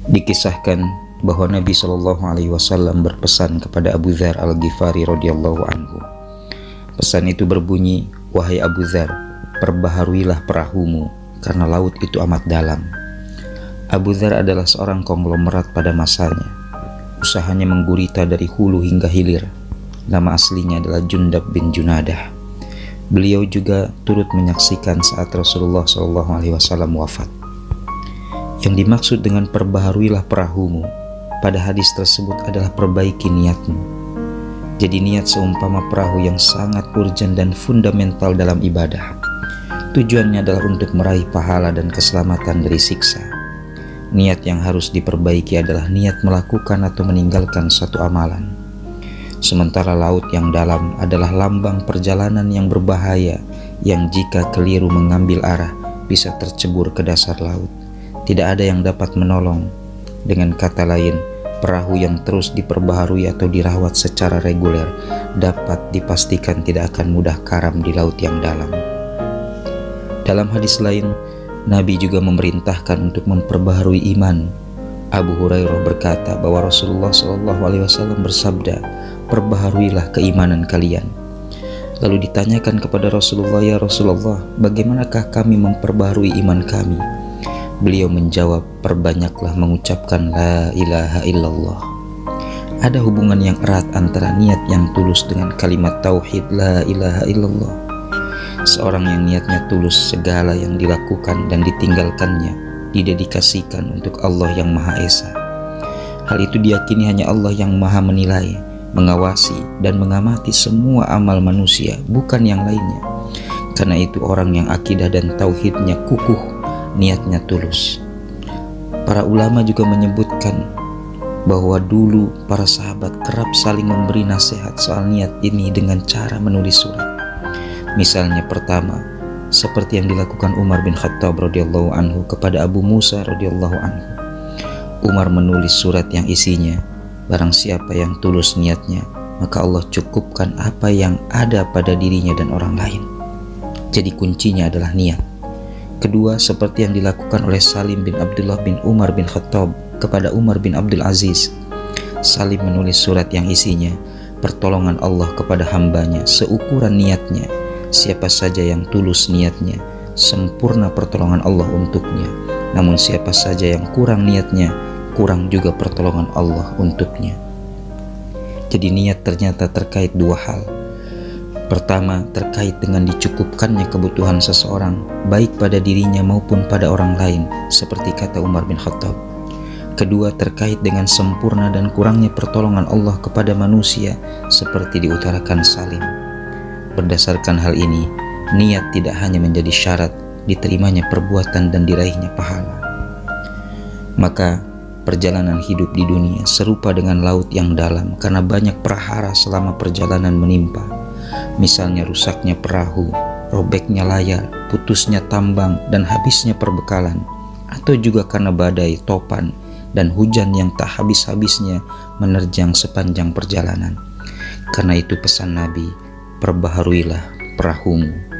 Dikisahkan bahwa Nabi Shallallahu Alaihi Wasallam berpesan kepada Abu Dzar Al-Ghifari radhiyallahu anhu. Pesan itu berbunyi, "Wahai Abu Dzar, perbaharuilah perahumu karena laut itu amat dalam." Abu Dzar adalah seorang konglomerat pada masanya. Usahanya menggurita dari hulu hingga hilir. Nama aslinya adalah Jundab bin Junadah. Beliau juga turut menyaksikan saat Rasulullah Shallallahu Alaihi Wasallam wafat. Yang dimaksud dengan perbaharuilah perahumu pada hadis tersebut adalah perbaiki niatmu. Jadi niat seumpama perahu yang sangat urgen dan fundamental dalam ibadah. Tujuannya adalah untuk meraih pahala dan keselamatan dari siksa. Niat yang harus diperbaiki adalah niat melakukan atau meninggalkan suatu amalan. Sementara laut yang dalam adalah lambang perjalanan yang berbahaya yang jika keliru mengambil arah bisa tercebur ke dasar laut. Tidak ada yang dapat menolong. Dengan kata lain, perahu yang terus diperbaharui atau dirawat secara reguler dapat dipastikan tidak akan mudah karam di laut yang dalam. Dalam hadis lain, Nabi juga memerintahkan untuk memperbaharui iman. Abu Hurairah berkata bahwa Rasulullah SAW bersabda, "Perbaharuilah keimanan kalian." Lalu ditanyakan kepada Rasulullah, "Ya Rasulullah, bagaimanakah kami memperbaharui iman kami?" Beliau menjawab, "Perbanyaklah mengucapkan la ilaha illallah." Ada hubungan yang erat antara niat yang tulus dengan kalimat tauhid la ilaha illallah. Seorang yang niatnya tulus, segala yang dilakukan dan ditinggalkannya didedikasikan untuk Allah yang Maha Esa. Hal itu diyakini hanya Allah yang Maha menilai, mengawasi, dan mengamati semua amal manusia, bukan yang lainnya. Karena itu orang yang akidah dan tauhidnya kukuh, niatnya tulus. Para ulama juga menyebutkan bahwa dulu para sahabat kerap saling memberi nasihat soal niat ini dengan cara menulis surat. Misalnya pertama, seperti yang dilakukan Umar bin Khattab radhiyallahu anhu kepada Abu Musa radhiyallahu anhu. Umar menulis surat yang isinya, "Barang siapa yang tulus niatnya, maka Allah cukupkan apa yang ada pada dirinya dan orang lain." Jadi kuncinya adalah niat. Kedua, seperti yang dilakukan oleh Salim bin Abdullah bin Umar bin Khattab kepada Umar bin Abdul Aziz. Salim menulis surat yang isinya, "Pertolongan Allah kepada hambanya seukuran niatnya. Siapa saja yang tulus niatnya, sempurna pertolongan Allah untuknya. Namun siapa saja yang kurang niatnya, kurang juga pertolongan Allah untuknya." Jadi niat ternyata terkait dua hal. Pertama, terkait dengan dicukupkannya kebutuhan seseorang, baik pada dirinya maupun pada orang lain, seperti kata Umar bin Khattab. Kedua, terkait dengan sempurna dan kurangnya pertolongan Allah kepada manusia, seperti diutarakan Salim. Berdasarkan hal ini, niat tidak hanya menjadi syarat diterimanya perbuatan dan diraihnya pahala. Maka, perjalanan hidup di dunia serupa dengan laut yang dalam karena banyak prahara selama perjalanan menimpa. Misalnya rusaknya perahu, robeknya layar, putusnya tambang, dan habisnya perbekalan. Atau juga karena badai, topan, dan hujan yang tak habis-habisnya menerjang sepanjang perjalanan. Karena itu pesan Nabi, perbaharuilah perahumu.